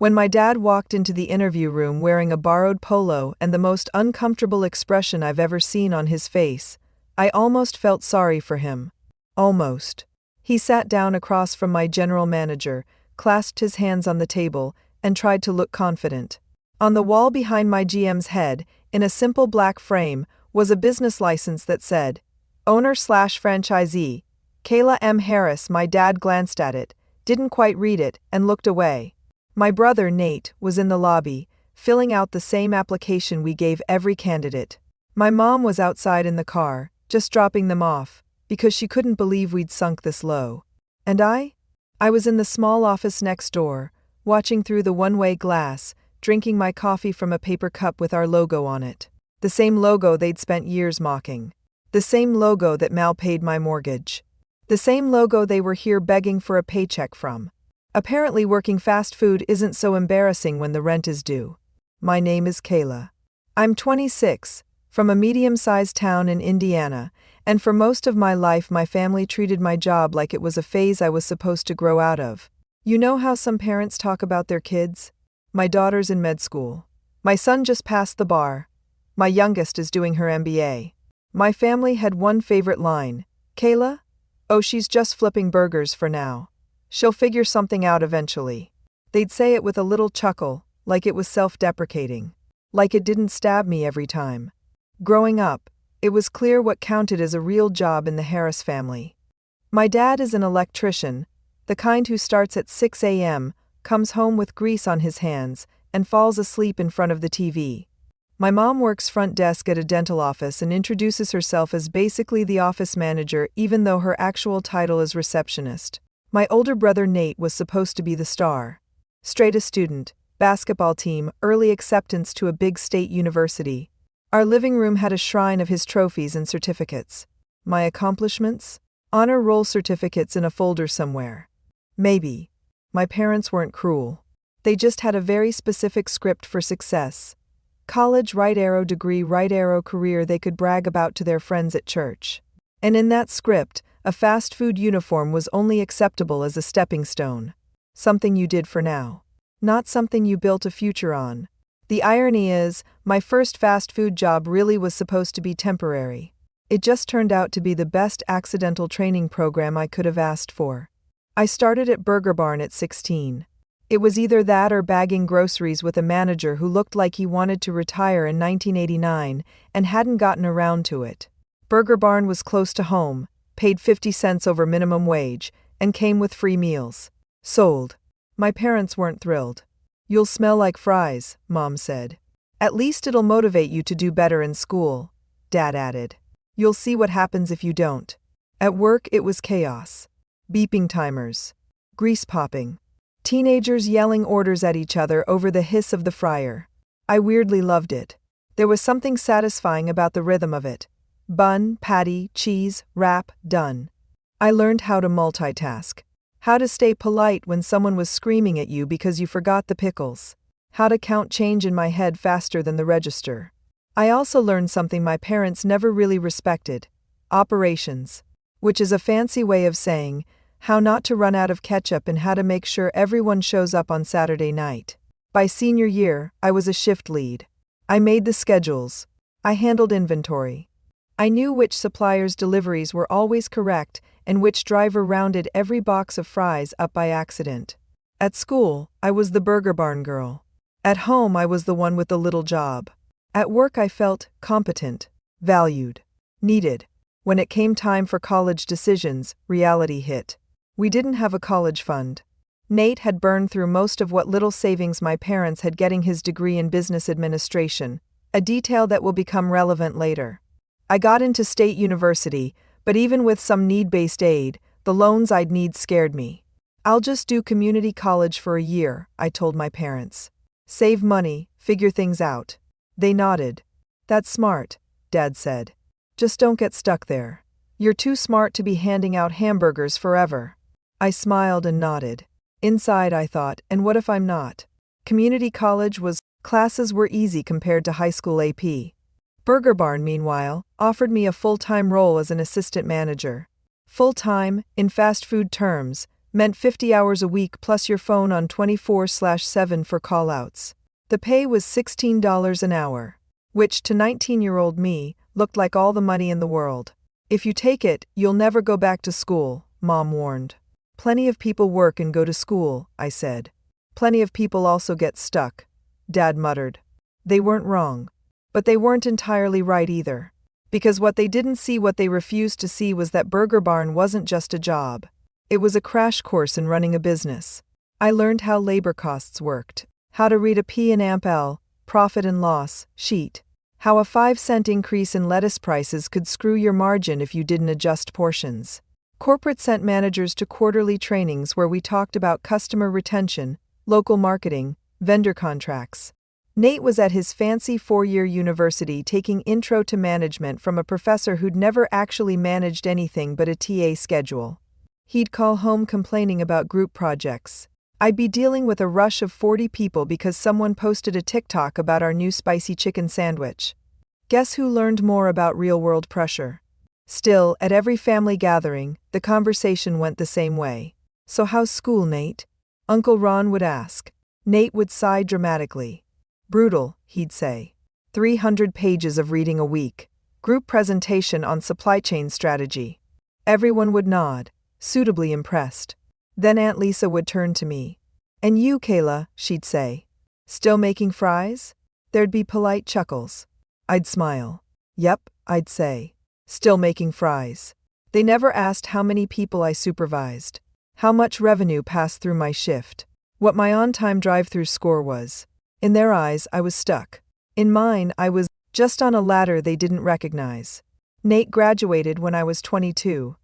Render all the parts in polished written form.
When my dad walked into the interview room wearing a borrowed polo and the most uncomfortable expression I've ever seen on his face, I almost felt sorry for him. Almost. He sat down across from my general manager, clasped his hands on the table, and tried to look confident. On the wall behind my GM's head, in a simple black frame, was a business license that said, Owner/franchisee, Kayla M. Harris. My dad glanced at it, didn't quite read it, and looked away. My brother, Nate, was in the lobby, filling out the same application we gave every candidate. My mom was outside in the car, just dropping them off, because she couldn't believe we'd sunk this low. And I was in the small office next door, watching through the one-way glass, drinking my coffee from a paper cup with our logo on it. The same logo they'd spent years mocking. The same logo that Mal paid my mortgage. The same logo they were here begging for a paycheck from. Apparently working fast food isn't so embarrassing when the rent is due. My name is Kayla. I'm 26, from a medium-sized town in Indiana, and for most of my life my family treated my job like it was a phase I was supposed to grow out of. You know how some parents talk about their kids? My daughter's in med school. My son just passed the bar. My youngest is doing her MBA. My family had one favorite line. Kayla? Oh, she's just flipping burgers for now. She'll figure something out eventually. They'd say it with a little chuckle, like it was self-deprecating. Like it didn't stab me every time. Growing up, it was clear what counted as a real job in the Harris family. My dad is an electrician, the kind who starts at 6 a.m., comes home with grease on his hands, and falls asleep in front of the TV. My mom works front desk at a dental office and introduces herself as basically the office manager even though her actual title is receptionist. My older brother Nate was supposed to be the star. Straight A student, basketball team, early acceptance to a big state university. Our living room had a shrine of his trophies and certificates. My accomplishments? Honor roll certificates in a folder somewhere. Maybe. My parents weren't cruel. They just had a very specific script for success. College right arrow degree right arrow career they could brag about to their friends at church. And in that script, a fast food uniform was only acceptable as a stepping stone. Something you did for now. Not something you built a future on. The irony is, my first fast food job really was supposed to be temporary. It just turned out to be the best accidental training program I could have asked for. I started at Burger Barn at 16. It was either that or bagging groceries with a manager who looked like he wanted to retire in 1989 and hadn't gotten around to it. Burger Barn was close to home, paid 50 cents over minimum wage, and came with free meals. Sold. My parents weren't thrilled. You'll smell like fries, Mom said. At least it'll motivate you to do better in school, Dad added. You'll see what happens if you don't. At work it was chaos. Beeping timers. Grease popping. Teenagers yelling orders at each other over the hiss of the fryer. I weirdly loved it. There was something satisfying about the rhythm of it. Bun, patty, cheese, wrap, done. I learned how to multitask. How to stay polite when someone was screaming at you because you forgot the pickles. How to count change in my head faster than the register. I also learned something my parents never really respected. Operations. Which is a fancy way of saying how not to run out of ketchup and how to make sure everyone shows up on Saturday night. By senior year, I was a shift lead. I made the schedules. I handled inventory. I knew which supplier's deliveries were always correct and which driver rounded every box of fries up by accident. At school, I was the Burger Barn girl. At home, I was the one with the little job. At work, I felt competent, valued, needed. When it came time for college decisions, reality hit. We didn't have a college fund. Nate had burned through most of what little savings my parents had getting his degree in business administration, a detail that will become relevant later. I got into state university, but even with some need-based aid, the loans I'd need scared me. I'll just do community college for a year, I told my parents. Save money, figure things out. They nodded. That's smart, Dad said. Just don't get stuck there. You're too smart to be handing out hamburgers forever. I smiled and nodded. Inside I thought, and what if I'm not? Community college classes were easy compared to high school AP. Burger Barn, meanwhile, offered me a full-time role as an assistant manager. Full-time, in fast food terms, Meant 50 hours a week plus your phone on 24/7 for callouts. The pay was $16 an hour, which to 19-year-old me looked like all the money in the world. If you take it, you'll never go back to school, Mom warned. Plenty of people work and go to school, I said. Plenty of people also get stuck, Dad muttered. They weren't wrong. But they weren't entirely right either. Because what they didn't see, what they refused to see, was that Burger Barn wasn't just a job. It was a crash course in running a business. I learned how labor costs worked, how to read a P&L, profit and loss, sheet, how a 5-cent increase in lettuce prices could screw your margin if you didn't adjust portions. Corporate sent managers to quarterly trainings where we talked about customer retention, local marketing, vendor contracts. Nate was at his fancy 4-year university taking Intro to Management from a professor who'd never actually managed anything but a TA schedule. He'd call home complaining about group projects. I'd be dealing with a rush of 40 people because someone posted a TikTok about our new spicy chicken sandwich. Guess who learned more about real-world pressure? Still, at every family gathering, the conversation went the same way. So how's school, Nate? Uncle Ron would ask. Nate would sigh dramatically. Brutal, he'd say. 300 pages of reading a week. Group presentation on supply chain strategy. Everyone would nod, suitably impressed. Then Aunt Lisa would turn to me. And you, Kayla, she'd say. Still making fries? There'd be polite chuckles. I'd smile. Yep, I'd say. Still making fries. They never asked how many people I supervised, how much revenue passed through my shift, what my on-time drive-through score was. In their eyes, I was stuck. In mine, I was just on a ladder they didn't recognize. Nate graduated when I was 22.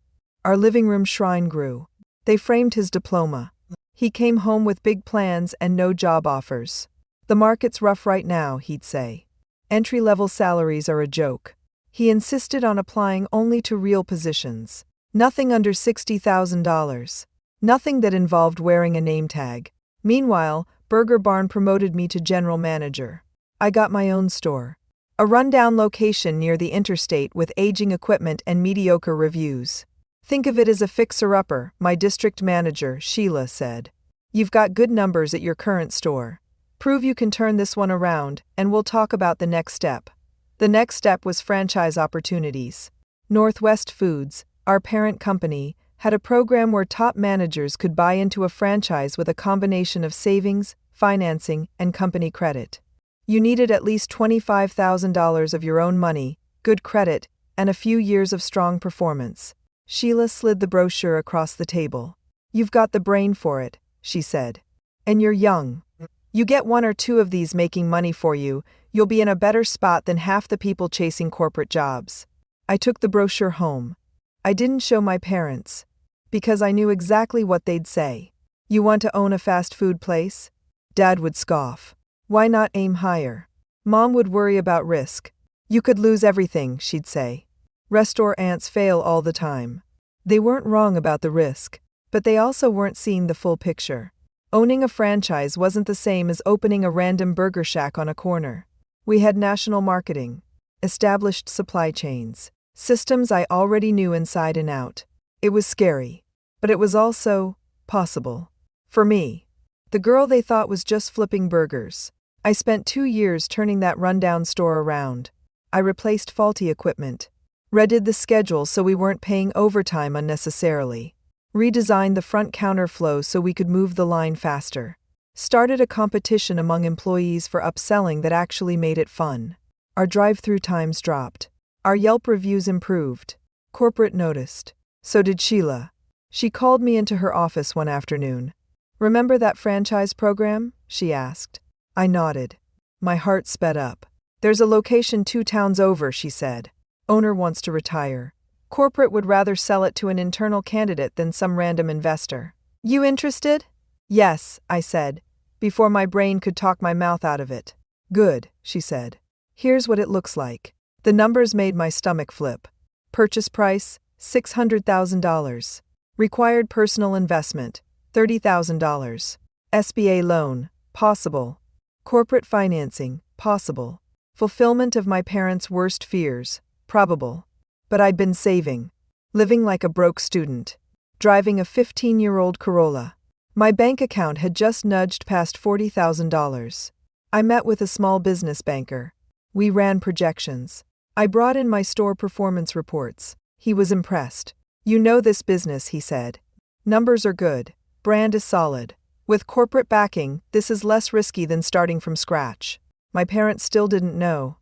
Our living room shrine grew. They framed his diploma. He came home with big plans and no job offers. The market's rough right now, he'd say. Entry-level salaries are a joke. He insisted on applying only to real positions. Nothing under $60,000. Nothing that involved wearing a name tag. Meanwhile, Burger Barn promoted me to general manager. I got my own store. A rundown location near the interstate with aging equipment and mediocre reviews. Think of it as a fixer-upper, my district manager, Sheila, said. You've got good numbers at your current store. Prove you can turn this one around, and we'll talk about the next step. The next step was franchise opportunities. Northwest Foods, our parent company, had a program where top managers could buy into a franchise with a combination of savings, financing, and company credit. You needed at least $25,000 of your own money, good credit, and a few years of strong performance. Sheila slid the brochure across the table. You've got the brain for it, she said. And you're young. You get 1 or 2 of these making money for you, you'll be in a better spot than half the people chasing corporate jobs. I took the brochure home. I didn't show my parents. Because I knew exactly what they'd say. You want to own a fast food place? Dad would scoff. Why not aim higher? Mom would worry about risk. You could lose everything, she'd say. Restaurants fail all the time. They weren't wrong about the risk, but they also weren't seeing the full picture. Owning a franchise wasn't the same as opening a random burger shack on a corner. We had national marketing, established supply chains, systems I already knew inside and out. It was scary, but it was also possible. For me, the girl they thought was just flipping burgers. I spent 2 years turning that rundown store around. I replaced faulty equipment, redid the schedule so we weren't paying overtime unnecessarily, redesigned the front counter flow so we could move the line faster, started a competition among employees for upselling that actually made it fun. Our drive-through times dropped. Our Yelp reviews improved. Corporate noticed. So did Sheila. She called me into her office one afternoon. Remember that franchise program? She asked. I nodded. My heart sped up. There's a location 2 towns over, she said. Owner wants to retire. Corporate would rather sell it to an internal candidate than some random investor. You interested? Yes, I said, before my brain could talk my mouth out of it. Good, she said. Here's what it looks like. The numbers made my stomach flip. Purchase price, $600,000. Required personal investment, $30,000. SBA loan, possible. Corporate financing, possible. Fulfillment of my parents' worst fears, probable. But I'd been saving. Living like a broke student. driving a 15-year-old Corolla. My bank account had just nudged past $40,000. I met with a small business banker. We ran projections. I brought in my store performance reports. He was impressed. "You know this business," he said. "Numbers are good. Brand is solid. With corporate backing, this is less risky than starting from scratch." My parents still didn't know.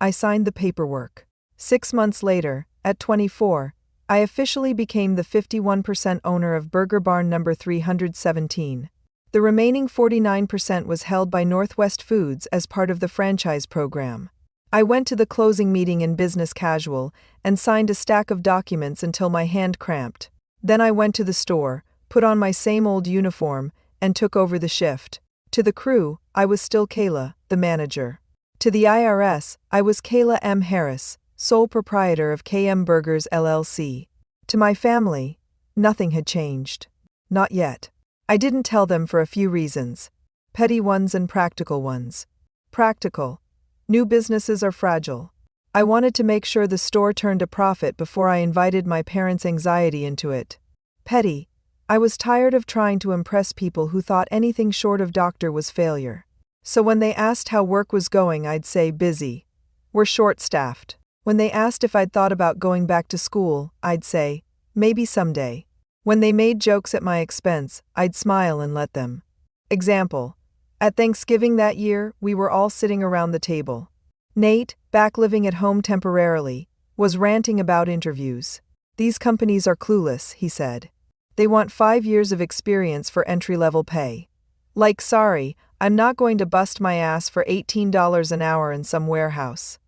I signed the paperwork. 6 months later, at 24, I officially became the 51% owner of Burger Barn number 317. The remaining 49% was held by Northwest Foods as part of the franchise program. I went to the closing meeting in business casual and signed a stack of documents until my hand cramped. Then I went to the store, put on my same old uniform, and took over the shift. To the crew, I was still Kayla, the manager. To the IRS, I was Kayla M. Harris, sole proprietor of KM Burgers LLC. To my family, nothing had changed. Not yet. I didn't tell them for a few reasons. Petty ones and practical ones. Practical. New businesses are fragile. I wanted to make sure the store turned a profit before I invited my parents' anxiety into it. Petty. I was tired of trying to impress people who thought anything short of doctor was failure. So when they asked how work was going, I'd say busy. We're short-staffed. When they asked if I'd thought about going back to school, I'd say, maybe someday. When they made jokes at my expense, I'd smile and let them. Example. At Thanksgiving that year, we were all sitting around the table. Nate, back living at home temporarily, was ranting about interviews. "These companies are clueless," he said. "They want 5 years of experience for entry-level pay. Like, sorry, I'm not going to bust my ass for $18 an hour in some warehouse."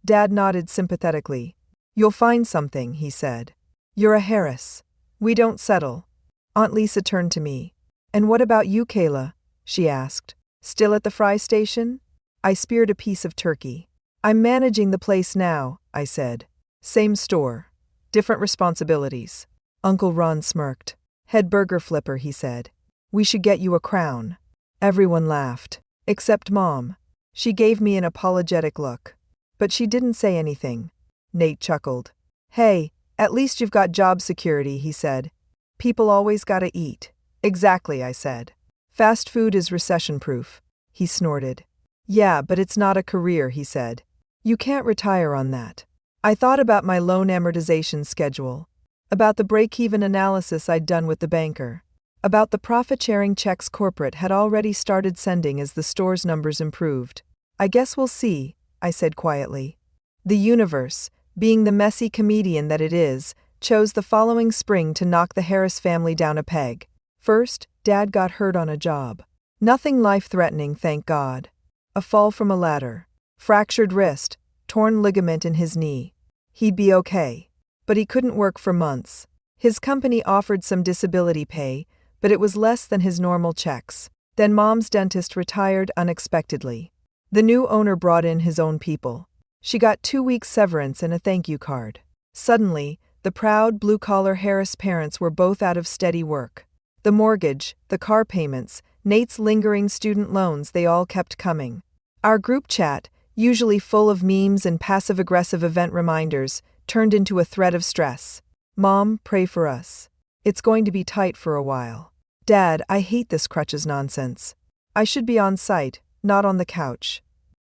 Dad nodded sympathetically. "You'll find something," he said. "You're a Harris. We don't settle." Aunt Lisa turned to me. "And what about you, Kayla?" she asked. "Still at the fry station?" I speared a piece of turkey. "I'm managing the place now," I said. "Same store. Different responsibilities." Uncle Ron smirked. "Head burger flipper," he said. "We should get you a crown." Everyone laughed. Except Mom. She gave me an apologetic look. But she didn't say anything. Nate chuckled. "Hey, at least you've got job security," he said. "People always gotta eat." "Exactly," I said. "Fast food is recession-proof." He snorted. "Yeah, but it's not a career," he said. "You can't retire on that." I thought about my loan amortization schedule. About the break-even analysis I'd done with the banker. About the profit-sharing checks corporate had already started sending as the store's numbers improved. "I guess we'll see," I said quietly. The universe, being the messy comedian that it is, chose the following spring to knock the Harris family down a peg. First, Dad got hurt on a job. Nothing life-threatening, thank God. A fall from a ladder. Fractured wrist, torn ligament in his knee. He'd be okay. But he couldn't work for months. His company offered some disability pay, but it was less than his normal checks. Then Mom's dentist retired unexpectedly. The new owner brought in his own people. She got 2 weeks severance and a thank you card. Suddenly, the proud blue-collar Harris parents were both out of steady work. The mortgage, the car payments, Nate's lingering student loans, they all kept coming. Our group chat, usually full of memes and passive-aggressive event reminders, turned into a thread of stress. "Mom, pray for us. It's going to be tight for a while." "Dad, I hate this crutches nonsense. I should be on site, not on the couch."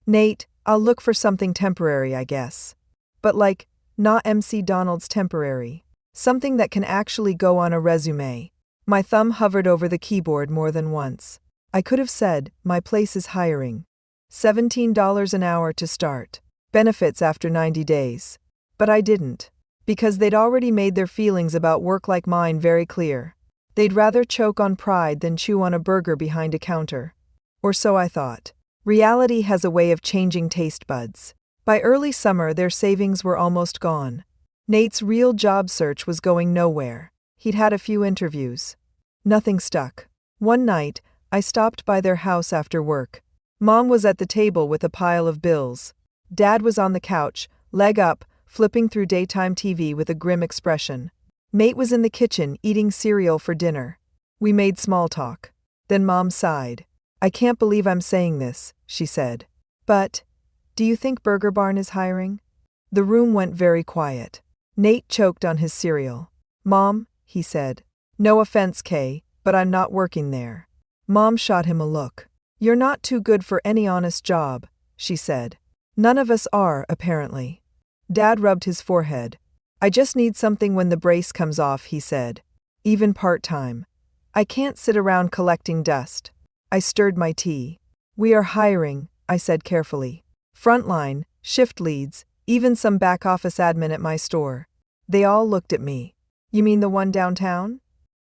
"Nate, I'll look for something temporary, I guess. But like, not MC Donald's temporary. Something that can actually go on a resume." My thumb hovered over the keyboard more than once. I could have said, "My place is hiring. $17 an hour to start. Benefits after 90 days. But I didn't. Because they'd already made their feelings about work like mine very clear. They'd rather choke on pride than chew on a burger behind a counter. Or so I thought. Reality has a way of changing taste buds. By early summer, their savings were almost gone. Nate's real job search was going nowhere. He'd had a few interviews. Nothing stuck. One night, I stopped by their house after work. Mom was at the table with a pile of bills. Dad was on the couch, leg up, flipping through daytime TV with a grim expression. Mate was in the kitchen eating cereal for dinner. We made small talk. Then Mom sighed. "I can't believe I'm saying this," she said. "But, do you think Burger Barn is hiring?" The room went very quiet. Nate choked on his cereal. "Mom," he said, No offense, Kay, but I'm not working there. Mom shot him a look. You're not too good for any honest job, she said. None of us are, apparently. Dad rubbed his forehead. I just need something when the brace comes off, he said. Even part-time. I can't sit around collecting dust. I stirred my tea. We are hiring, I said carefully. Frontline, shift leads, even some back-office admin at my store. They all looked at me. You mean the one downtown?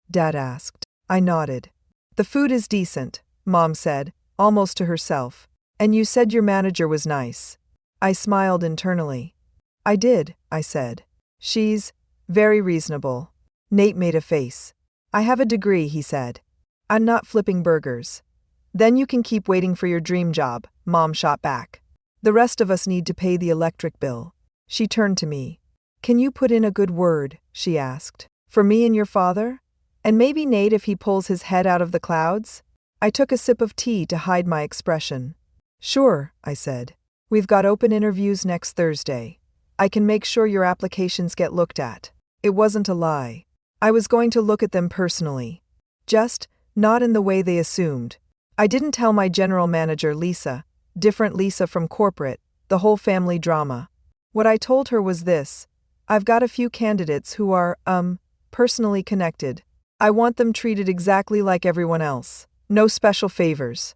Dad asked. I nodded. The food is decent, Mom said, almost to herself. And you said your manager was nice. I smiled internally. I did, I said. She's very reasonable. Nate made a face. I have a degree, he said. I'm not flipping burgers. Then you can keep waiting for your dream job, Mom shot back. The rest of us need to pay the electric bill. She turned to me. Can you put in a good word, she asked, for me and your father? And maybe Nate if he pulls his head out of the clouds? I took a sip of tea to hide my expression. Sure, I said. We've got open interviews next Thursday. I can make sure your applications get looked at. It wasn't a lie. I was going to look at them personally. Just, not in the way they assumed. I didn't tell my general manager Lisa, different Lisa from corporate, the whole family drama. What I told her was this. I've got a few candidates who are, personally connected. I want them treated exactly like everyone else. No special favors.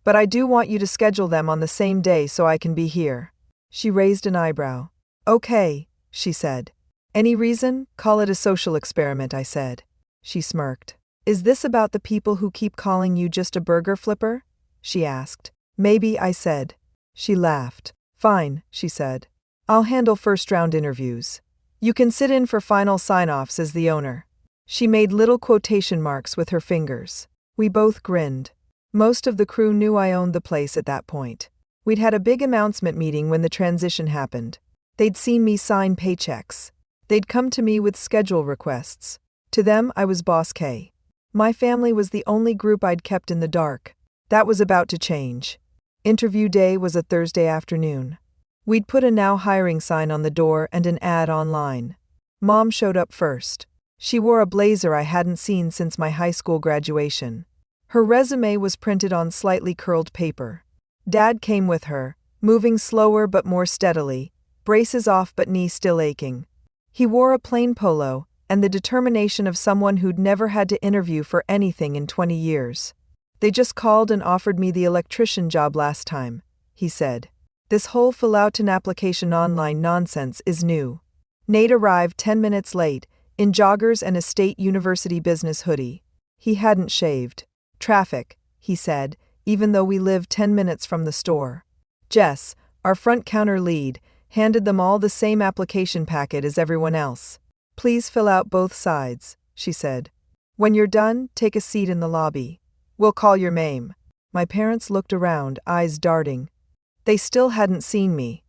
But I do want you to schedule them on the same day so I can be here. She raised an eyebrow. Okay, she said. Any reason? Call it a social experiment, I said. She smirked. Is this about the people who keep calling you just a burger flipper? She asked. Maybe, I said. She laughed. Fine, she said. I'll handle first-round interviews. You can sit in for final sign-offs as the owner. She made little quotation marks with her fingers. We both grinned. Most of the crew knew I owned the place at that point. We'd had a big announcement meeting when the transition happened. They'd seen me sign paychecks. They'd come to me with schedule requests. To them, I was Boss K. My family was the only group I'd kept in the dark. That was about to change. Interview day was a Thursday afternoon. We'd put a now hiring sign on the door and an ad online. Mom showed up first. She wore a blazer I hadn't seen since my high school graduation. Her resume was printed on slightly curled paper. Dad came with her, moving slower but more steadily, braces off but knee still aching. He wore a plain polo, and the determination of someone who'd never had to interview for anything in 20 years. They just called and offered me the electrician job last time, he said. This whole fill out an application online nonsense is new. Nate arrived 10 minutes late, in joggers and a State University business hoodie. He hadn't shaved. Traffic, he said, even though we lived 10 minutes from the store. Jess, our front counter lead, handed them all the same application packet as everyone else. Please fill out both sides, she said. When you're done, take a seat in the lobby. We'll call your name. My parents looked around, eyes darting. They still hadn't seen me.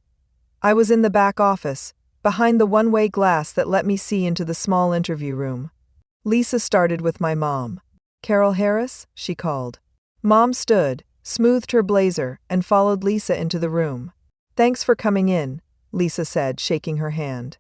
I was in the back office, behind the one-way glass that let me see into the small interview room. Lisa started with my mom. Carol Harris, she called. Mom stood, smoothed her blazer, and followed Lisa into the room. Thanks for coming in, Lisa said, shaking her hand.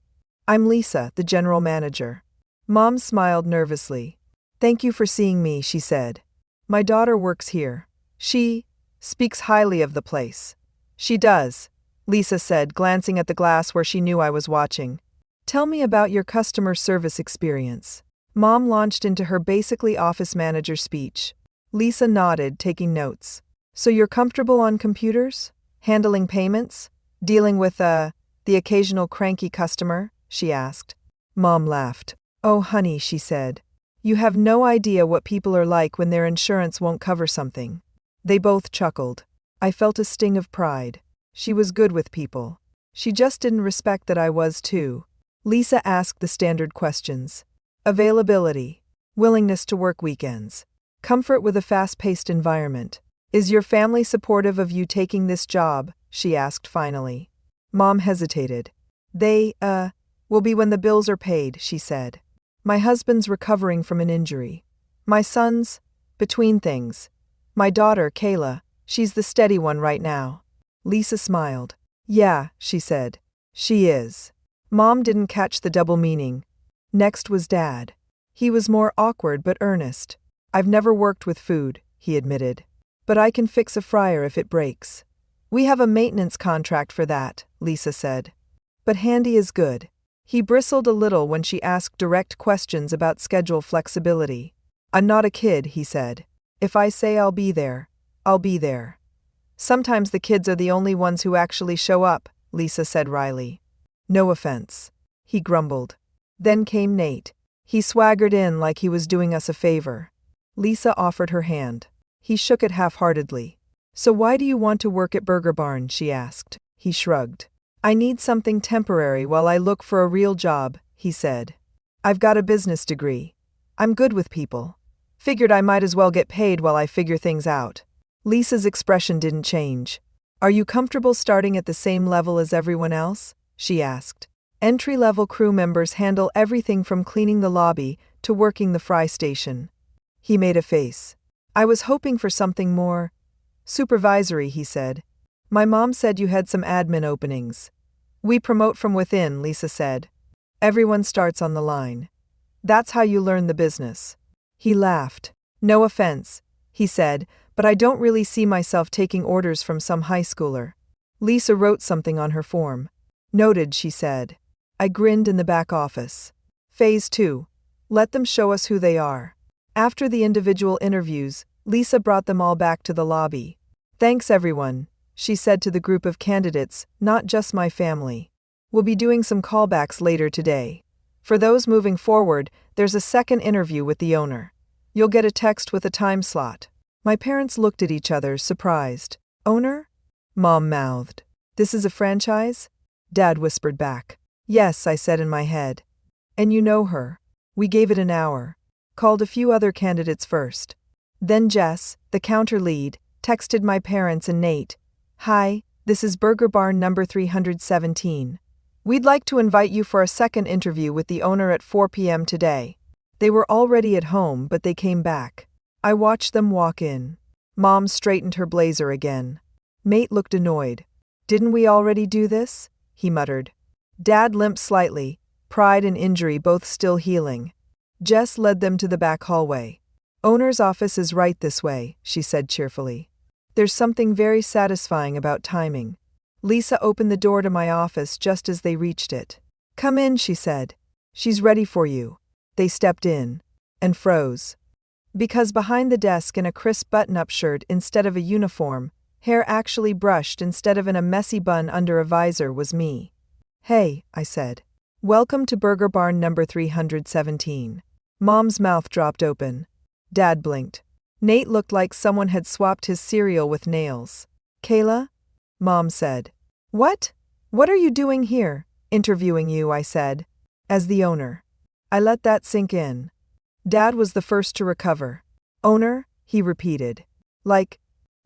I'm Lisa, the general manager. Mom smiled nervously. Thank you for seeing me, she said. My daughter works here. She speaks highly of the place. She does, Lisa said, glancing at the glass where she knew I was watching. Tell me about your customer service experience. Mom launched into her basically office manager speech. Lisa nodded, taking notes. So you're comfortable on computers? Handling payments? Dealing with, the occasional cranky customer? She asked. Mom laughed. Oh, honey, she said. You have no idea what people are like when their insurance won't cover something. They both chuckled. I felt a sting of pride. She was good with people. She just didn't respect that I was too. Lisa asked the standard questions. Availability. Willingness to work weekends. Comfort with a fast-paced environment. Is your family supportive of you taking this job? She asked finally. Mom hesitated. They, will be when the bills are paid, she said. My husband's recovering from an injury. My son's, between things. My daughter, Kayla, she's the steady one right now. Lisa smiled. Yeah, she said. She is. Mom didn't catch the double meaning. Next was Dad. He was more awkward but earnest. I've never worked with food, he admitted. But I can fix a fryer if it breaks. We have a maintenance contract for that, Lisa said. But Handy is good. He bristled a little when she asked direct questions about schedule flexibility. I'm not a kid, he said. If I say I'll be there, I'll be there. Sometimes the kids are the only ones who actually show up, Lisa said wryly. No offense. He grumbled. Then came Nate. He swaggered in like he was doing us a favor. Lisa offered her hand. He shook it half-heartedly. So why do you want to work at Burger Barn, she asked. He shrugged. I need something temporary while I look for a real job, he said. I've got a business degree. I'm good with people. Figured I might as well get paid while I figure things out. Lisa's expression didn't change. Are you comfortable starting at the same level as everyone else? She asked. Entry-level crew members handle everything from cleaning the lobby to working the fry station. He made a face. I was hoping for something more supervisory, he said. My mom said you had some admin openings. We promote from within, Lisa said. Everyone starts on the line. That's how you learn the business. He laughed. No offense, he said, but I don't really see myself taking orders from some high schooler. Lisa wrote something on her form. Noted, she said. I grinned in the back office. Phase 2. Let them show us who they are. After the individual interviews, Lisa brought them all back to the lobby. Thanks everyone, she said to the group of candidates, not just my family. We'll be doing some callbacks later today. For those moving forward, there's a second interview with the owner. You'll get a text with a time slot. My parents looked at each other, surprised. Owner? Mom mouthed. This is a franchise? Dad whispered back. Yes, I said in my head. And you know her. We gave it an hour. Called a few other candidates first. Then Jess, the counter lead, texted my parents and Nate. Hi, this is Burger Barn number 317. We'd like to invite you for a second interview with the owner at 4 p.m. today. They were already at home, but they came back. I watched them walk in. Mom straightened her blazer again. Nate looked annoyed. Didn't we already do this? He muttered. Dad limped slightly, pride and injury both still healing. Jess led them to the back hallway. Owner's office is right this way, she said cheerfully. There's something very satisfying about timing. Lisa opened the door to my office just as they reached it. Come in, she said. She's ready for you. They stepped in. And froze. Because behind the desk in a crisp button-up shirt instead of a uniform, hair actually brushed instead of in a messy bun under a visor was me. Hey, I said. Welcome to Burger Barn number 317. Mom's mouth dropped open. Dad blinked. Nate looked like someone had swapped his cereal with nails. Kayla? Mom said. What? What are you doing here? Interviewing you, I said. As the owner. I let that sink in. Dad was the first to recover. Owner? He repeated. Like.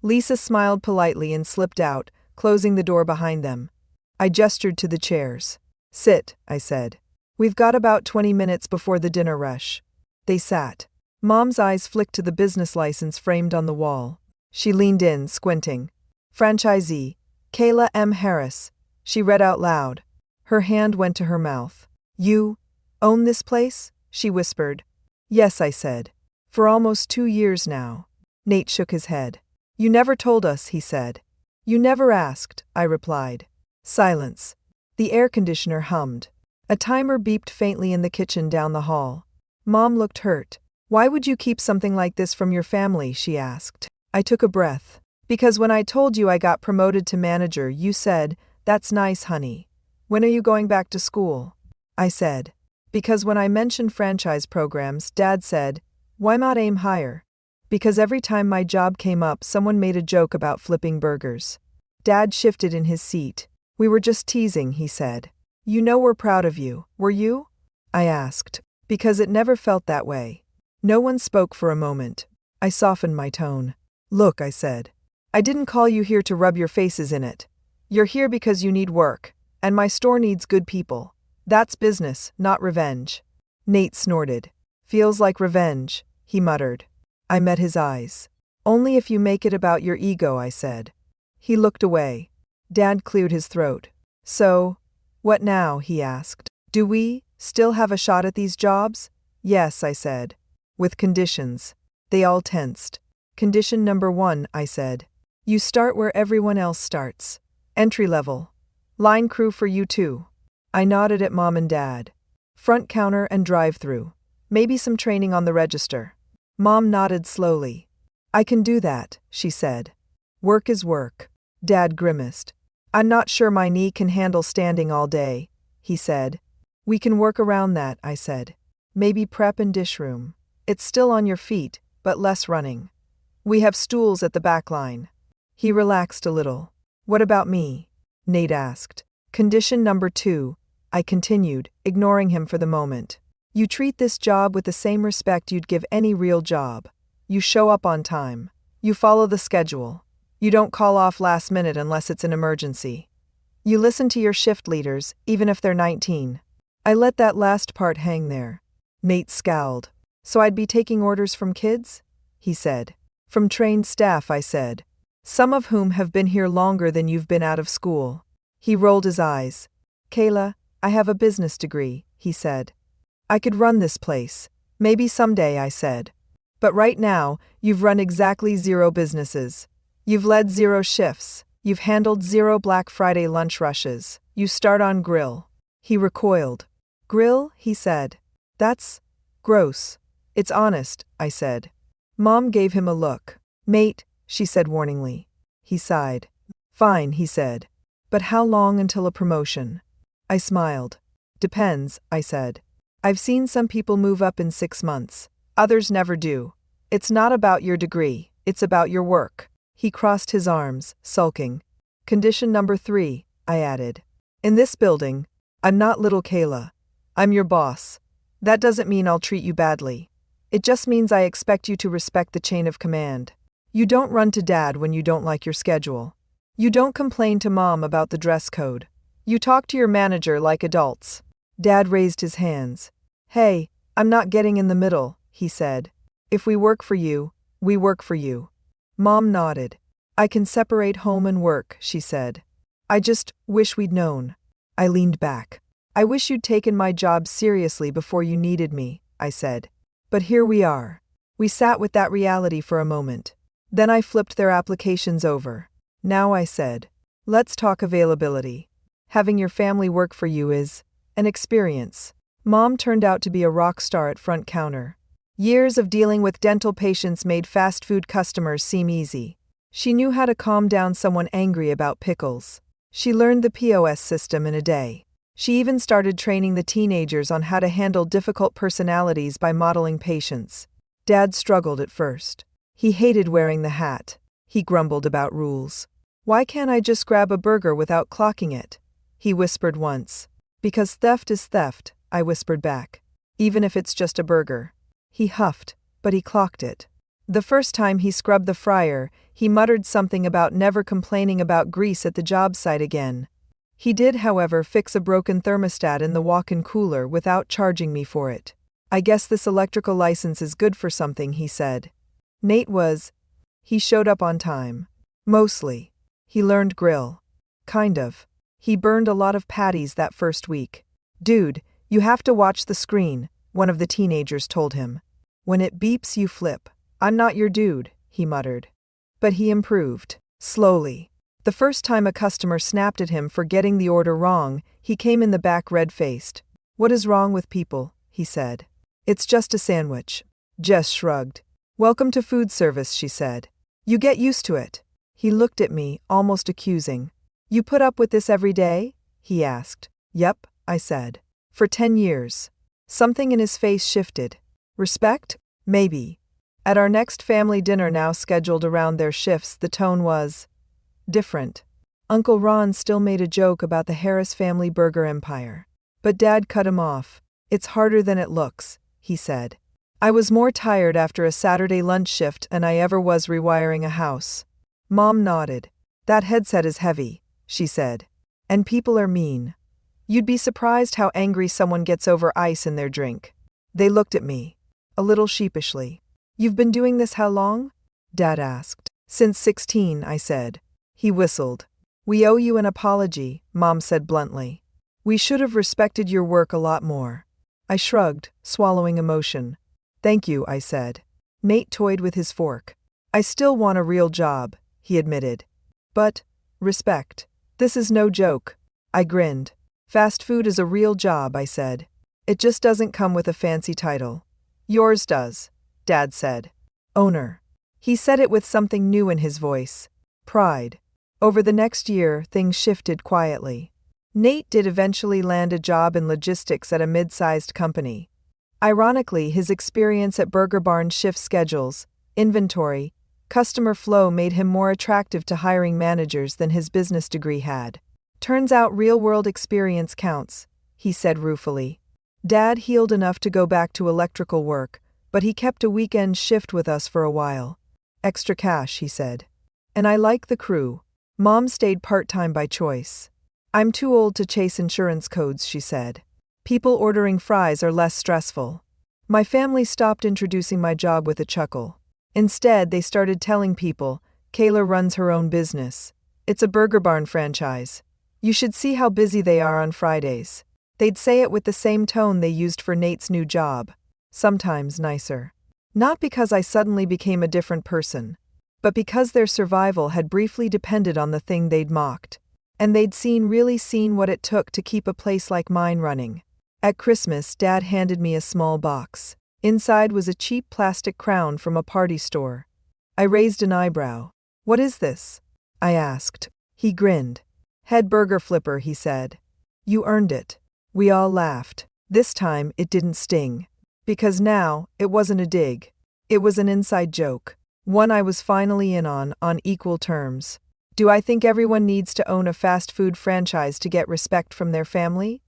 Lisa smiled politely and slipped out, closing the door behind them. I gestured to the chairs. Sit, I said. We've got about 20 minutes before the dinner rush. They sat. Mom's eyes flicked to the business license framed on the wall. She leaned in, squinting. Franchisee, Kayla M. Harris, she read out loud. Her hand went to her mouth. You own this place? She whispered. Yes, I said. For almost 2 years now. Nate shook his head. You never told us, he said. You never asked, I replied. Silence. The air conditioner hummed. A timer beeped faintly in the kitchen down the hall. Mom looked hurt. Why would you keep something like this from your family, she asked. I took a breath. Because when I told you I got promoted to manager, you said, that's nice, honey. When are you going back to school? I said. Because when I mentioned franchise programs, Dad said, why not aim higher? Because every time my job came up, someone made a joke about flipping burgers. Dad shifted in his seat. We were just teasing, he said. You know we're proud of you, were you? I asked. Because it never felt that way. No one spoke for a moment. I softened my tone. Look, I said. I didn't call you here to rub your faces in it. You're here because you need work, and my store needs good people. That's business, not revenge. Nate snorted. Feels like revenge, he muttered. I met his eyes. Only if you make it about your ego, I said. He looked away. Dad cleared his throat. So, what now, he asked. Do we still have a shot at these jobs? Yes, I said. With conditions. They all tensed. Condition number 1, I said. You start where everyone else starts. Entry level. Line crew for you too. I nodded at Mom and Dad. Front counter and drive-through. Maybe some training on the register. Mom nodded slowly. I can do that, she said. Work is work. Dad grimaced. I'm not sure my knee can handle standing all day, he said. We can work around that, I said. Maybe prep and dish room. It's still on your feet, but less running. We have stools at the back line. He relaxed a little. What about me? Nate asked. Condition number 2, I continued, ignoring him for the moment. You treat this job with the same respect you'd give any real job. You show up on time. You follow the schedule. You don't call off last minute unless it's an emergency. You listen to your shift leaders, even if they're 19. I let that last part hang there. Nate scowled. So I'd be taking orders from kids? He said. From trained staff, I said. Some of whom have been here longer than you've been out of school. He rolled his eyes. Kayla, I have a business degree, he said. I could run this place. Maybe someday, I said. But right now, you've run exactly 0 businesses. You've led 0 shifts. You've handled 0 Black Friday lunch rushes. You start on grill. He recoiled. Grill, he said. That's gross. It's honest, I said. Mom gave him a look. Mate, she said warningly. He sighed. Fine, he said. But how long until a promotion? I smiled. Depends, I said. I've seen some people move up in 6 months. Others never do. It's not about your degree, it's about your work. He crossed his arms, sulking. Condition number 3, I added. In this building, I'm not little Kayla. I'm your boss. That doesn't mean I'll treat you badly. It just means I expect you to respect the chain of command. You don't run to Dad when you don't like your schedule. You don't complain to Mom about the dress code. You talk to your manager like adults. Dad raised his hands. Hey, I'm not getting in the middle, he said. If we work for you, we work for you. Mom nodded. I can separate home and work, she said. I just wish we'd known. I leaned back. I wish you'd taken my job seriously before you needed me, I said. But here we are. We sat with that reality for a moment. Then I flipped their applications over. Now I said, let's talk availability. Having your family work for you is an experience. Mom turned out to be a rock star at front counter. Years of dealing with dental patients made fast food customers seem easy. She knew how to calm down someone angry about pickles. She learned the POS system in a day. She even started training the teenagers on how to handle difficult personalities by modeling patience. Dad struggled at first. He hated wearing the hat. He grumbled about rules. Why can't I just grab a burger without clocking it? He whispered once. Because theft is theft, I whispered back. Even if it's just a burger. He huffed, but he clocked it. The first time he scrubbed the fryer, he muttered something about never complaining about grease at the job site again. He did, however, fix a broken thermostat in the walk-in cooler without charging me for it. I guess this electrical license is good for something, he said. Nate was. He showed up on time. Mostly. He learned grill. Kind of. He burned a lot of patties that first week. Dude, you have to watch the screen, one of the teenagers told him. When it beeps, you flip. I'm not your dude, he muttered. But he improved. Slowly. The first time a customer snapped at him for getting the order wrong, he came in the back red-faced. What is wrong with people? He said. It's just a sandwich. Jess shrugged. Welcome to food service, she said. You get used to it. He looked at me, almost accusing. You put up with this every day? He asked. Yep, I said. For 10 years. Something in his face shifted. Respect? Maybe. At our next family dinner now scheduled around their shifts, the tone was different. Uncle Ron still made a joke about the Harris family burger empire. But Dad cut him off. It's harder than it looks, he said. I was more tired after a Saturday lunch shift than I ever was rewiring a house. Mom nodded. That headset is heavy, she said. And people are mean. You'd be surprised how angry someone gets over ice in their drink. They looked at me. A little sheepishly. You've been doing this how long? Dad asked. Since 16, I said. He whistled. We owe you an apology, Mom said bluntly. We should have respected your work a lot more. I shrugged, swallowing emotion. Thank you, I said. Nate toyed with his fork. I still want a real job, he admitted. But, respect. This is no joke. I grinned. Fast food is a real job, I said. It just doesn't come with a fancy title. Yours does, Dad said. Owner. He said it with something new in his voice. Pride. Over the next year, things shifted quietly. Nate did eventually land a job in logistics at a mid-sized company. Ironically, his experience at Burger Barn's shift schedules, inventory, customer flow made him more attractive to hiring managers than his business degree had. Turns out real-world experience counts, he said ruefully. Dad healed enough to go back to electrical work, but he kept a weekend shift with us for a while. Extra cash, he said. And I like the crew. Mom stayed part-time by choice. I'm too old to chase insurance codes, she said. People ordering fries are less stressful. My family stopped introducing my job with a chuckle. Instead, they started telling people, Kayla runs her own business. It's a Burger Barn franchise. You should see how busy they are on Fridays. They'd say it with the same tone they used for Nate's new job. Sometimes nicer. Not because I suddenly became a different person, but because their survival had briefly depended on the thing they'd mocked. And they'd really seen what it took to keep a place like mine running. At Christmas, Dad handed me a small box. Inside was a cheap plastic crown from a party store. I raised an eyebrow. What is this? I asked. He grinned. Head burger flipper, he said. You earned it. We all laughed. This time, it didn't sting. Because now, it wasn't a dig. It was an inside joke. One I was finally in on equal terms. Do I think everyone needs to own a fast food franchise to get respect from their family?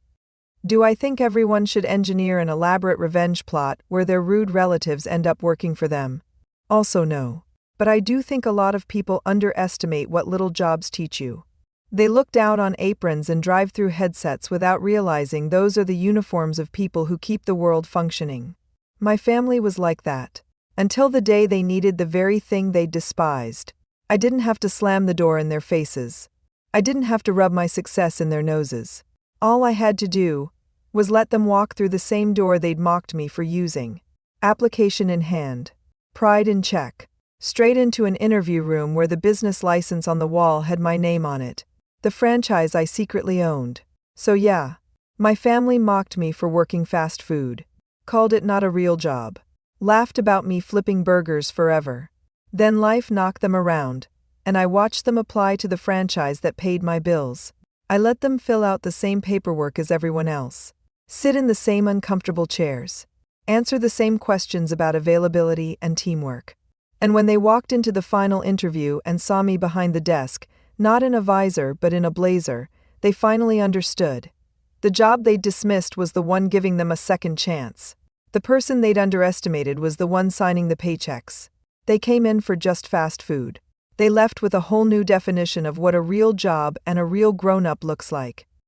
Do I think everyone should engineer an elaborate revenge plot where their rude relatives end up working for them? Also no. But I do think a lot of people underestimate what little jobs teach you. They look down on aprons and drive-through headsets without realizing those are the uniforms of people who keep the world functioning. My family was like that. Until the day they needed the very thing they despised. I didn't have to slam the door in their faces. I didn't have to rub my success in their noses. All I had to do was let them walk through the same door they'd mocked me for using. Application in hand. Pride in check. Straight into an interview room where the business license on the wall had my name on it. The franchise I secretly owned. So yeah, my family mocked me for working fast food. Called it not a real job. Laughed about me flipping burgers forever. Then life knocked them around, and I watched them apply to the franchise that paid my bills. I let them fill out the same paperwork as everyone else. Sit in the same uncomfortable chairs. Answer the same questions about availability and teamwork. And when they walked into the final interview and saw me behind the desk, not in a visor but in a blazer, they finally understood. The job they'd dismissed was the one giving them a second chance. The person they'd underestimated was the one signing the paychecks. They came in for just fast food. They left with a whole new definition of what a real job and a real grown-up looks like.